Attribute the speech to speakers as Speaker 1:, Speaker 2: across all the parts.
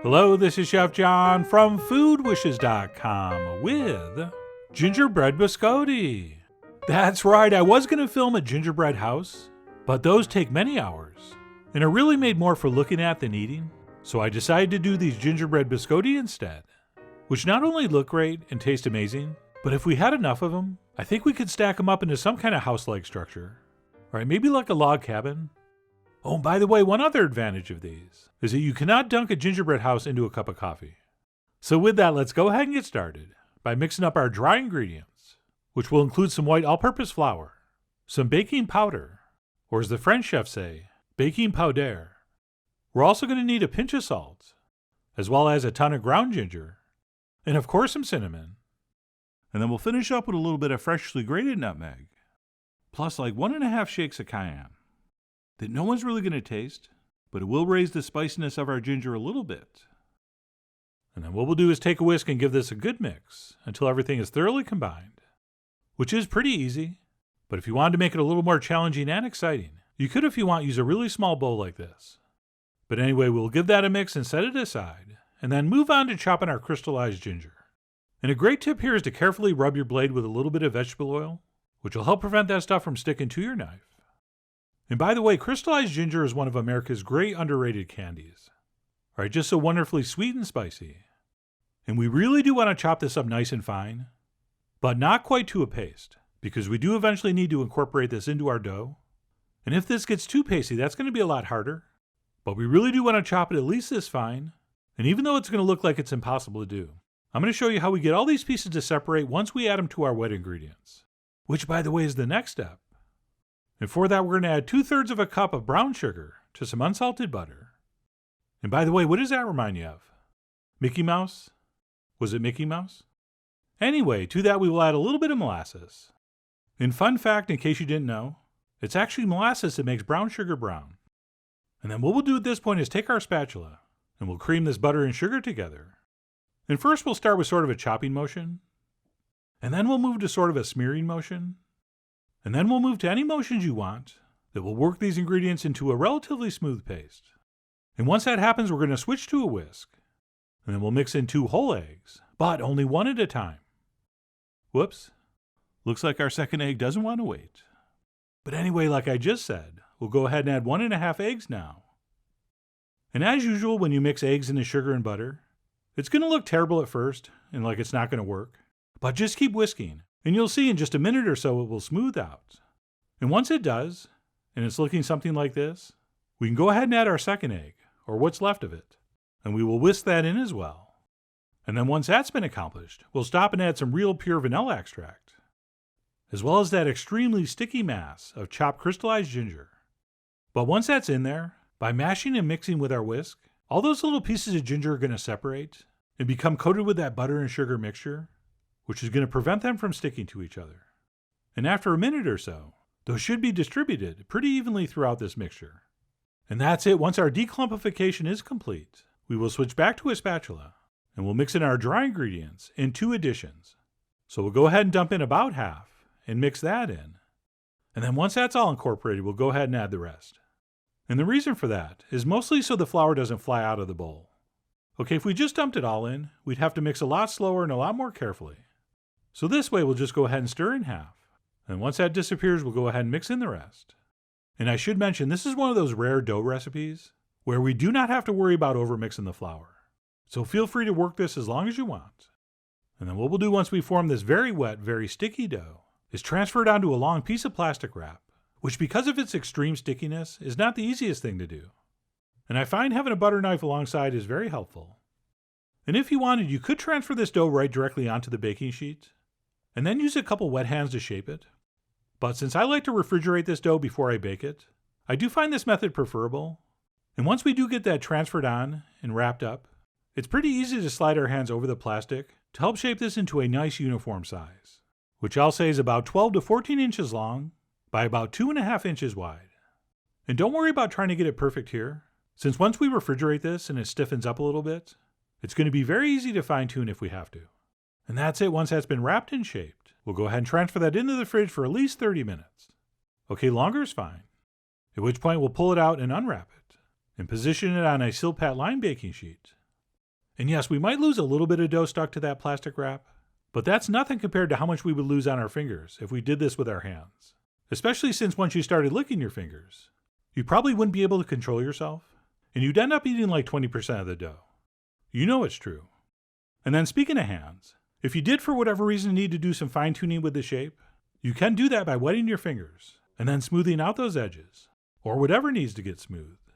Speaker 1: Hello, this is Chef John from foodwishes.com with Gingerbread Biscotti. That's right, I was going to film a gingerbread house, but those take many hours and are really made more for looking at than eating. So I decided to do these gingerbread biscotti instead, which not only look great and taste amazing, but if we had enough of them, I think we could stack them up into some kind of house-like structure. Right, maybe like a log cabin. Oh, and by the way, one other advantage of these is that you cannot dunk a gingerbread house into a cup of coffee. So with that, let's go ahead and get started by mixing up our dry ingredients, which will include some white all-purpose flour, some baking powder, or as the French chefs say, baking powder. We're also going to need a pinch of salt, as well as a ton of ground ginger, and of course some cinnamon. And then we'll finish up with a little bit of freshly grated nutmeg, plus like 1.5 shakes of cayenne that no one's really going to taste, but it will raise the spiciness of our ginger a little bit. And then what we'll do is take a whisk and give this a good mix until everything is thoroughly combined, which is pretty easy, but if you wanted to make it a little more challenging and exciting, you could, if you want, use a really small bowl like this. But anyway, we'll give that a mix and set it aside, and then move on to chopping our crystallized ginger. And a great tip here is to carefully rub your blade with a little bit of vegetable oil, which will help prevent that stuff from sticking to your knife. And by the way, crystallized ginger is one of America's great underrated candies. All right, just so wonderfully sweet and spicy. And we really do want to chop this up nice and fine, but not quite to a paste, because we do eventually need to incorporate this into our dough. And if this gets too pasty, that's going to be a lot harder. But we really do want to chop it at least this fine, and even though it's going to look like it's impossible to do, I'm going to show you how we get all these pieces to separate once we add them to our wet ingredients, which by the way is the next step. And for that, we're going to add 2/3 of a cup of brown sugar to some unsalted butter. And by the way, what does that remind you of? Mickey Mouse? Was it Mickey Mouse? Anyway, to that we will add a little bit of molasses. And fun fact, in case you didn't know, it's actually molasses that makes brown sugar brown. And then what we'll do at this point is take our spatula, and we'll cream this butter and sugar together. And first we'll start with sort of a chopping motion, and then we'll move to sort of a smearing motion, and then we'll move to any motions you want that will work these ingredients into a relatively smooth paste. And once that happens, we're going to switch to a whisk, and then we'll mix in 2 whole eggs, but only one at a time. Whoops, looks like our second egg doesn't want to wait. But anyway, like I just said, we'll go ahead and add 1.5 eggs now. And as usual, when you mix eggs into sugar and butter, it's going to look terrible at first, and like it's not going to work, but just keep whisking. And you'll see in just a minute or so it will smooth out. And once it does, and it's looking something like this, we can go ahead and add our second egg, or what's left of it, and we will whisk that in as well. And then once that's been accomplished, we'll stop and add some real pure vanilla extract, as well as that extremely sticky mass of chopped crystallized ginger. But once that's in there, by mashing and mixing with our whisk, all those little pieces of ginger are going to separate and become coated with that butter and sugar mixture, which is going to prevent them from sticking to each other. And after a minute or so, those should be distributed pretty evenly throughout this mixture. And that's it. Once our declumpification is complete, we will switch back to a spatula and we'll mix in our dry ingredients in 2 additions. So we'll go ahead and dump in about half and mix that in. And then once that's all incorporated, we'll go ahead and add the rest. And the reason for that is mostly so the flour doesn't fly out of the bowl. Okay, if we just dumped it all in, we'd have to mix a lot slower and a lot more carefully. So this way we'll just go ahead and stir in half. And once that disappears, we'll go ahead and mix in the rest. And I should mention, this is one of those rare dough recipes where we do not have to worry about overmixing the flour. So feel free to work this as long as you want. And then what we'll do once we form this very wet, very sticky dough is transfer it onto a long piece of plastic wrap, which because of its extreme stickiness is not the easiest thing to do. And I find having a butter knife alongside is very helpful. And if you wanted, you could transfer this dough right directly onto the baking sheet, and then use a couple wet hands to shape it. But since I like to refrigerate this dough before I bake it, I do find this method preferable. And once we do get that transferred on and wrapped up, it's pretty easy to slide our hands over the plastic to help shape this into a nice uniform size, which I'll say is about 12 to 14 inches long by about 2.5 inches wide. And don't worry about trying to get it perfect here, since once we refrigerate this and it stiffens up a little bit, it's going to be very easy to fine tune if we have to. And that's it. Once that's been wrapped and shaped, we'll go ahead and transfer that into the fridge for at least 30 minutes. Okay, longer is fine. At which point we'll pull it out and unwrap it, and position it on a Silpat line baking sheet. And yes, we might lose a little bit of dough stuck to that plastic wrap, but that's nothing compared to how much we would lose on our fingers if we did this with our hands. Especially since once you started licking your fingers, you probably wouldn't be able to control yourself, and you'd end up eating like 20% of the dough. You know it's true. And then speaking of hands, if you did for whatever reason need to do some fine tuning with the shape, you can do that by wetting your fingers and then smoothing out those edges, or whatever needs to get smoothed.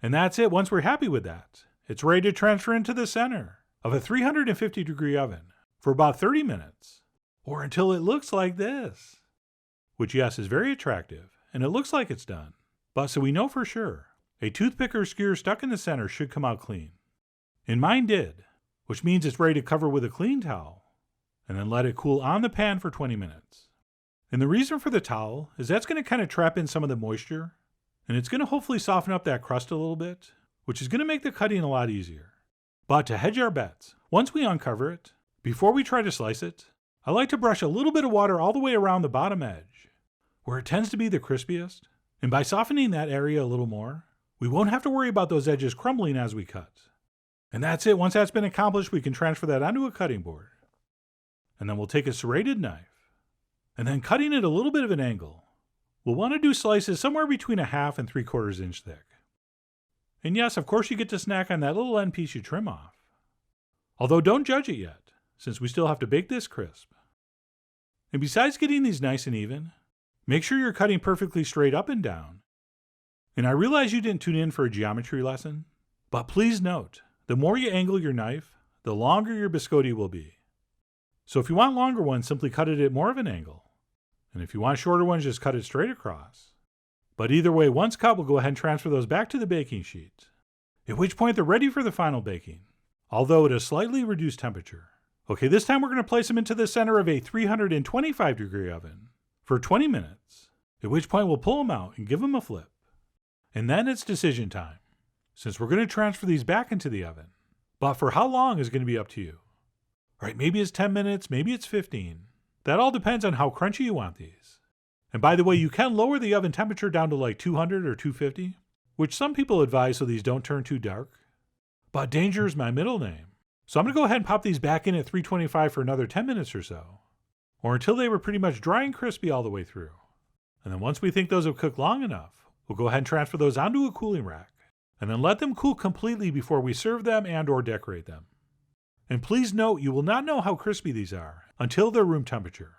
Speaker 1: And that's it. Once we're happy with that, it's ready to transfer into the center of a 350-degree oven for about 30 minutes, or until it looks like this. Which, yes, is very attractive, and it looks like it's done. But so we know for sure, a toothpick or skewer stuck in the center should come out clean. And mine did, which means it's ready to cover with a clean towel, and then let it cool on the pan for 20 minutes. And the reason for the towel is that's going to kind of trap in some of the moisture, and it's going to hopefully soften up that crust a little bit, which is going to make the cutting a lot easier. But to hedge our bets, once we uncover it, before we try to slice it, I like to brush a little bit of water all the way around the bottom edge, where it tends to be the crispiest, and by softening that area a little more, we won't have to worry about those edges crumbling as we cut. And that's it. Once that's been accomplished, we can transfer that onto a cutting board. And then we'll take a serrated knife, and then cutting at a little bit of an angle, we'll want to do slices somewhere between 1/2 and 3/4 inch thick. And yes, of course you get to snack on that little end piece you trim off. Although don't judge it yet, since we still have to bake this crisp. And besides getting these nice and even, make sure you're cutting perfectly straight up and down. And I realize you didn't tune in for a geometry lesson, but please note, the more you angle your knife, the longer your biscotti will be. So if you want longer ones, simply cut it at more of an angle. And if you want shorter ones, just cut it straight across. But either way, once cut, we'll go ahead and transfer those back to the baking sheet, at which point they're ready for the final baking, although at a slightly reduced temperature. Okay, this time we're going to place them into the center of a 325-degree oven for 20 minutes, at which point we'll pull them out and give them a flip. And then it's decision time, since we're going to transfer these back into the oven. But for how long is going to be up to you. All right, maybe it's 10 minutes, maybe it's 15. That all depends on how crunchy you want these. And by the way, you can lower the oven temperature down to like 200 or 250, which some people advise so these don't turn too dark. But danger is my middle name. So I'm going to go ahead and pop these back in at 325 for another 10 minutes or so, or until they were pretty much dry and crispy all the way through. And then once we think those have cooked long enough, we'll go ahead and transfer those onto a cooling rack, and then let them cool completely before we serve them and or decorate them. And please note, you will not know how crispy these are until they're room temperature.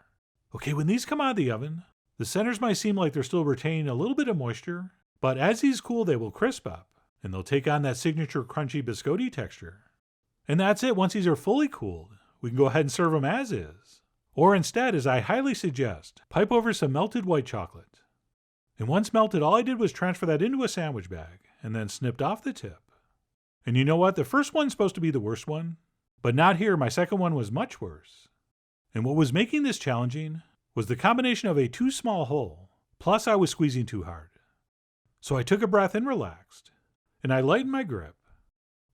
Speaker 1: Okay, when these come out of the oven, the centers might seem like they're still retaining a little bit of moisture, but as these cool, they will crisp up, and they'll take on that signature crunchy biscotti texture. And that's it. Once these are fully cooled, we can go ahead and serve them as is. Or instead, as I highly suggest, pipe over some melted white chocolate. And once melted, all I did was transfer that into a sandwich bag, and then snipped off the tip. And you know what? The first one's supposed to be the worst one, but not here. My second one was much worse. And what was making this challenging was the combination of a too small hole, plus I was squeezing too hard. So I took a breath and relaxed, and I lightened my grip,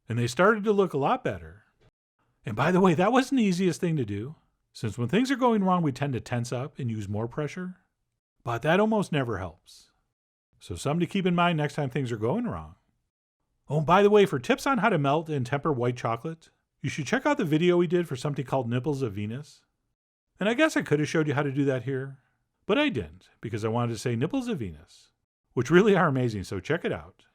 Speaker 1: and they started to look a lot better. And by the way, that wasn't the easiest thing to do, since when things are going wrong, we tend to tense up and use more pressure. But that almost never helps. So something to keep in mind next time things are going wrong. Oh, and by the way, for tips on how to melt and temper white chocolate, you should check out the video we did for something called Nipples of Venus. And I guess I could have showed you how to do that here, but I didn't, because I wanted to say Nipples of Venus, which really are amazing, so check it out.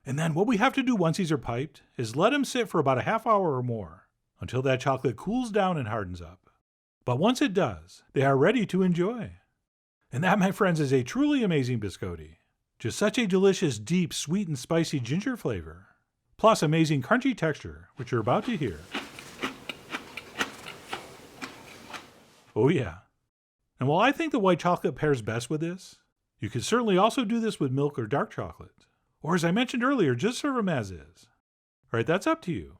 Speaker 1: And then what we have to do once these are piped is let them sit for about a half hour or more until that chocolate cools down and hardens up. But once it does, they are ready to enjoy. And that, my friends, is a truly amazing biscotti. Just such a delicious, deep, sweet and spicy ginger flavor, plus amazing crunchy texture, which you're about to hear. Oh yeah. And while I think the white chocolate pairs best with this, you could certainly also do this with milk or dark chocolate. Or as I mentioned earlier, just serve them as is. Alright, that's up to you.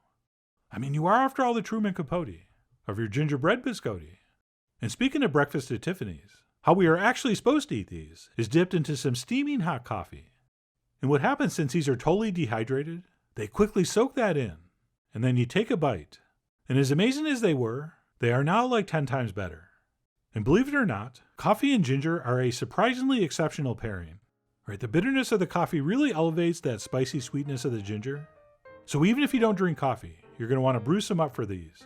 Speaker 1: I mean, you are after all the Truman Capote of your gingerbread biscotti. And speaking of breakfast at Tiffany's, how we are actually supposed to eat these is dipped into some steaming hot coffee. And what happens since these are totally dehydrated, they quickly soak that in. And then you take a bite. And as amazing as they were, they are now like 10 times better. And believe it or not, coffee and ginger are a surprisingly exceptional pairing. Right, the bitterness of the coffee really elevates that spicy sweetness of the ginger. So even if you don't drink coffee, You're going to want to brew some up for these.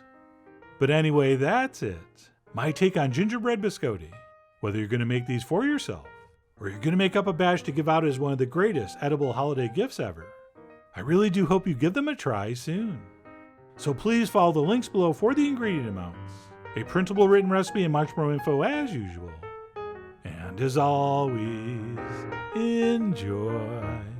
Speaker 1: But anyway, that's it. My take on gingerbread biscotti. Whether you're going to make these for yourself, or you're going to make up a batch to give out as one of the greatest edible holiday gifts ever, I really do hope you give them a try soon. So please follow the links below for the ingredient amounts, a printable written recipe, and much more info as usual. And as always, enjoy.